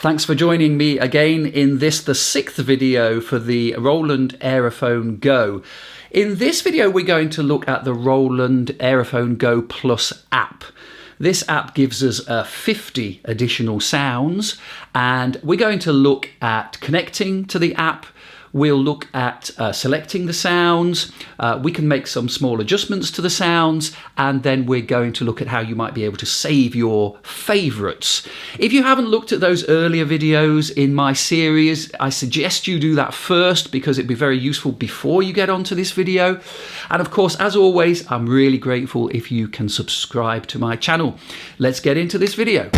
Thanks for joining me again in this, the 6th video for the Roland Aerophone GO. In this video, we're going to look at the Roland Aerophone GO Plus app. This app gives us 50 additional sounds, and we're going to look at connecting to the app. We'll look at selecting the sounds. We can make some small adjustments to the sounds, and then we're going to look at how you might be able to save your favorites. If you haven't looked at those earlier videos in my series, I suggest you do that first because it'd be very useful before you get onto this video. And of course, as always, I'm really grateful if you can subscribe to my channel. Let's get into this video.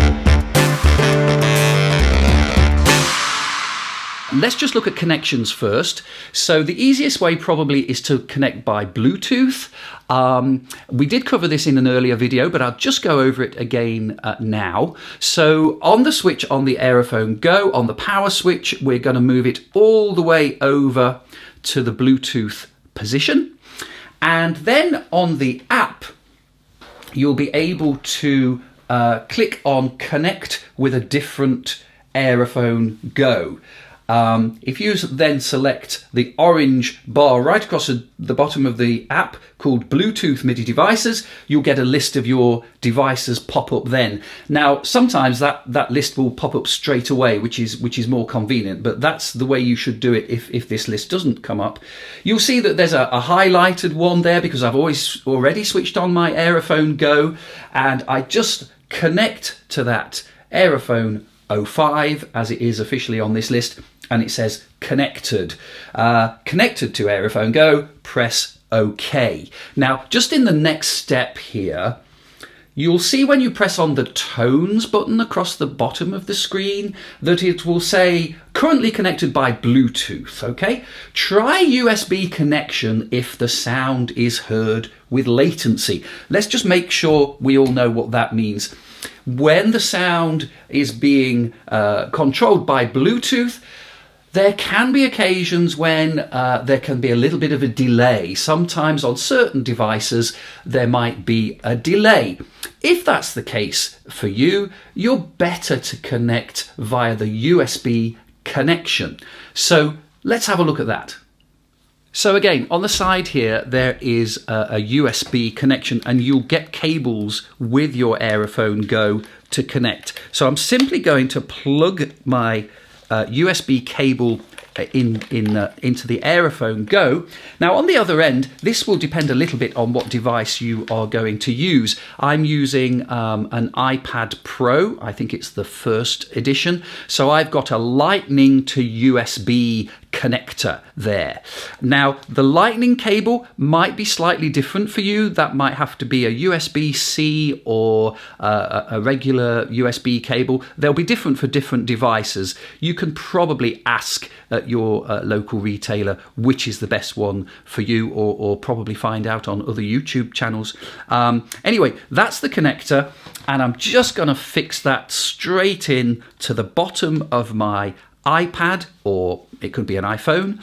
Let's just look at connections first. So the easiest way probably is to connect by Bluetooth. We did cover this in an earlier video, but I'll just go over it again now. So on the switch on the Aerophone GO, on the power switch, we're going to move it all the way over to the Bluetooth position. And then on the app, you'll be able to click on Connect with a different Aerophone GO. If you then select the orange bar right across the bottom of the app called Bluetooth MIDI devices, you'll get a list of your devices pop up then. Now, sometimes that list will pop up straight away, which is more convenient, but that's the way you should do it if this list doesn't come up. You'll see that there's a highlighted one there because I've already switched on my Aerophone GO, and I just connect to that Aerophone 05 as it is officially on this list, and it says connected. Connected to Aerophone GO, press OK. Now, just in the next step here, you'll see when you press on the tones button across the bottom of the screen that it will say currently connected by Bluetooth, okay? Try USB connection if the sound is heard with latency. Let's just make sure we all know what that means. When the sound is being controlled by Bluetooth, there can be occasions when there can be a little bit of a delay. Sometimes on certain devices, there might be a delay. If that's the case for you, you're better to connect via the USB connection. So let's have a look at that. So again, on the side here, there is a USB connection, and you'll get cables with your Aerophone GO to connect. So I'm simply going to plug my USB cable into the Aerophone GO. Now on the other end, this will depend a little bit on what device you are going to use. I'm using an iPad Pro. I think it's the first edition. So I've got a Lightning to USB connector there. Now the Lightning cable might be slightly different for you. That might have to be a USB-C or a regular USB cable. They'll be different for different devices. You can probably ask at your local retailer which is the best one for you, or probably find out on other YouTube channels. Anyway, that's the connector, and I'm just going to fix that straight in to the bottom of my iPad, or it could be an iPhone,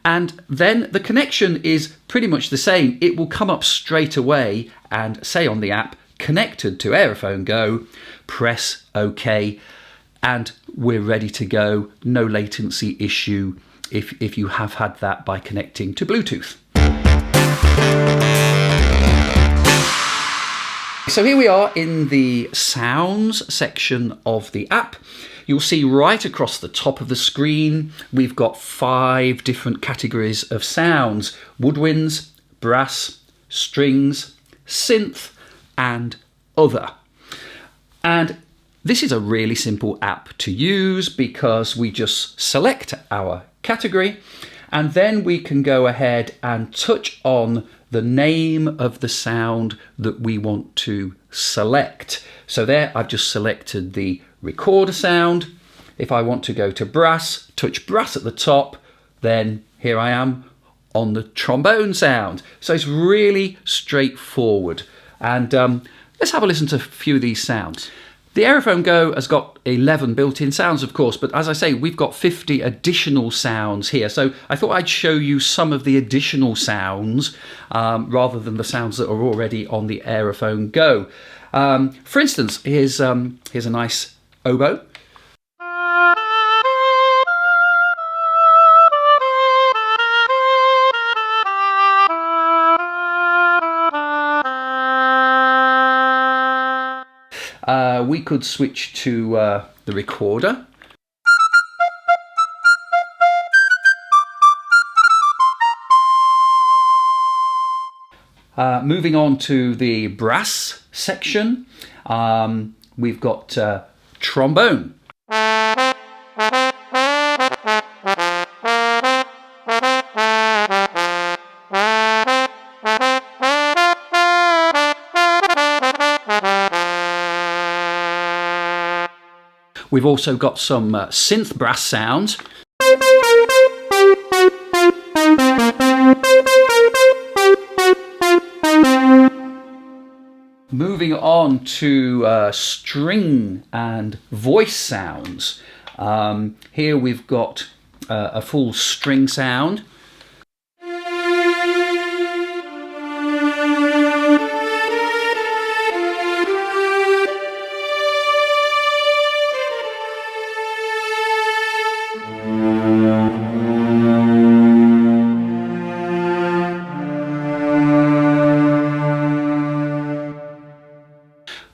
and then the connection is pretty much the same. It will come up straight away and say on the app, connected to Aerophone GO, press OK, and we're ready to go. No latency issue if you have had that by connecting to Bluetooth. So here we are in the sounds section of the app. You'll see right across the top of the screen, we've got 5 different categories of sounds: woodwinds, brass, strings, synth, and other. And this is a really simple app to use because we just select our category, and then we can go ahead and touch on the name of the sound that we want to select. So there, I've just selected the recorder sound. If I want to go to brass, touch brass at the top, then here I am on the trombone sound. So it's really straightforward. And let's have a listen to a few of these sounds. The Aerophone GO has got 11 built-in sounds, of course, but as I say, we've got 50 additional sounds here. So I thought I'd show you some of the additional sounds rather than the sounds that are already on the Aerophone GO. For instance, here's a nice oboe. we could switch to the recorder. Moving on to the brass section, we've got trombone. We've also got some synth brass sounds. Moving on to string and voice sounds. Here we've got a full string sound.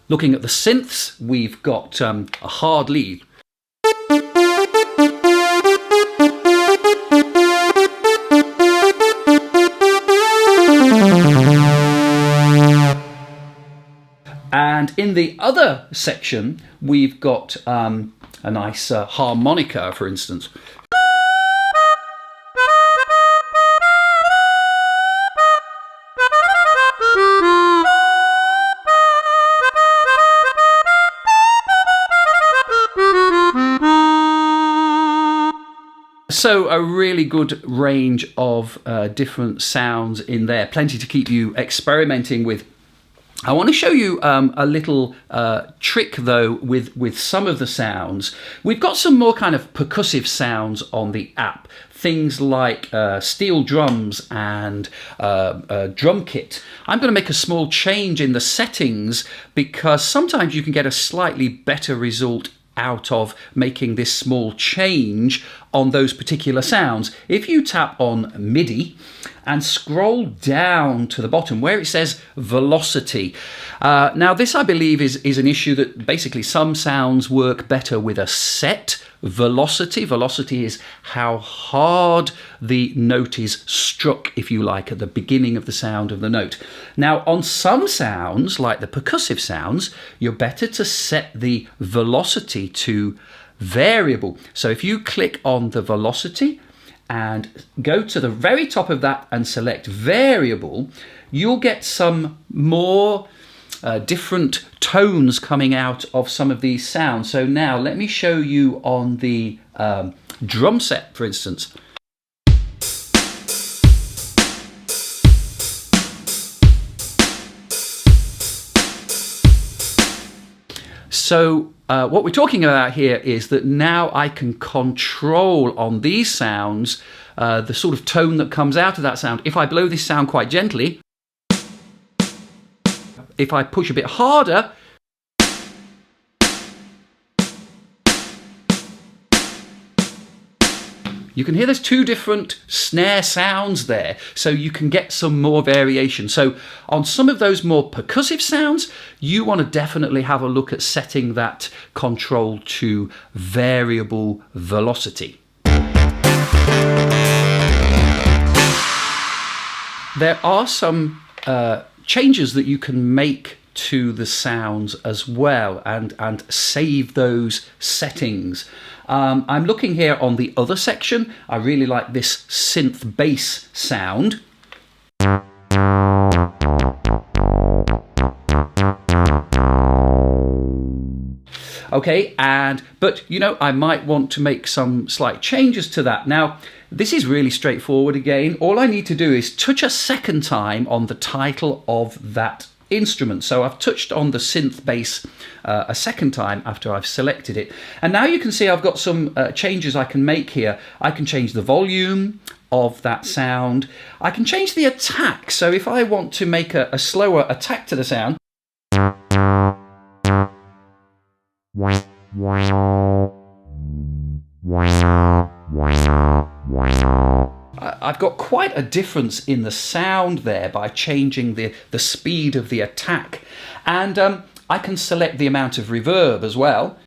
Looking at the synths, we've got a hard lead. And in the other section, we've got a nice harmonica, for instance. So a really good range of different sounds in there, plenty to keep you experimenting with. I want to show you a little trick though with some of the sounds. We've got some more kind of percussive sounds on the app, things like steel drums and drum kit. I'm going to make a small change in the settings because sometimes you can get a slightly better result out of making this small change on those particular sounds. If you tap on MIDI and scroll down to the bottom where it says velocity. Now this I believe is an issue that basically some sounds work better with a set velocity. Velocity is how hard the note is struck, if you like, at the beginning of the sound of the note. Now on some sounds, like the percussive sounds, you're better to set the velocity to variable. So if you click on the velocity and go to the very top of that and select variable, you'll get some more different tones coming out of some of these sounds. So now let me show you on the drum set, for instance. So what we're talking about here is that now I can control on these sounds the sort of tone that comes out of that sound. If I blow this sound quite gently, if I push a bit harder, you can hear there's two different snare sounds there, so you can get some more variation. So on some of those more percussive sounds, you want to definitely have a look at setting that control to variable velocity. There are some changes that you can make to the sounds as well and save those settings. I'm looking here on the other section. I really like this synth bass sound. Okay, but you know, I might want to make some slight changes to that. Now, this is really straightforward again. All I need to do is touch a second time on the title of that instrument. So I've touched on the synth bass a second time after I've selected it. And now you can see I've got some changes I can make here. I can change the volume of that sound. I can change the attack. So if I want to make a slower attack to the sound, I've got quite a difference in the sound there by changing the speed of the attack. And I can select the amount of reverb as well.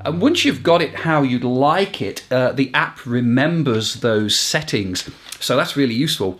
And once you've got it how you'd like it, the app remembers those settings. So that's really useful.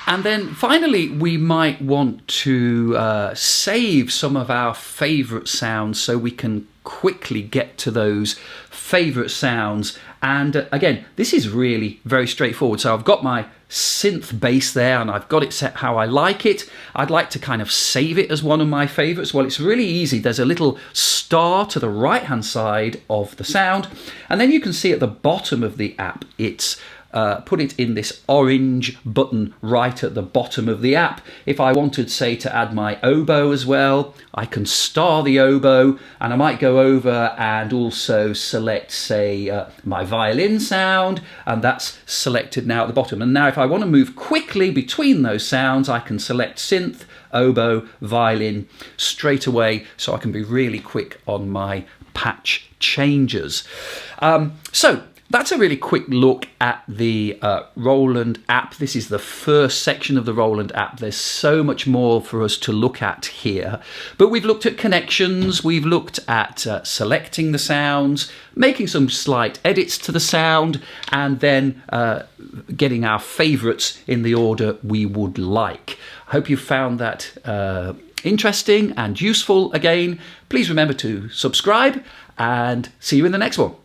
And then finally, we might want to save some of our favourite sounds so we can quickly get to those favourite sounds. And again, this is really very straightforward. So I've got my synth bass there and I've got it set how I like it. I'd like to kind of save it as one of my favourites. Well, it's really easy. There's a little star to the right hand side of the sound, and then you can see at the bottom of the app it's put it in this orange button right at the bottom of the app. If I wanted, say, to add my oboe as well, I can star the oboe, and I might go over and also select, say, my violin sound, and that's selected now at the bottom. And now if I want to move quickly between those sounds, I can select synth, oboe, violin straight away, so I can be really quick on my patch changes. So that's a really quick look at the Roland app. This is the first section of the Roland app. There's so much more for us to look at here. But we've looked at connections, we've looked at selecting the sounds, making some slight edits to the sound, and then getting our favourites in the order we would like. I hope you found that interesting and useful. Again, please remember to subscribe, and see you in the next one.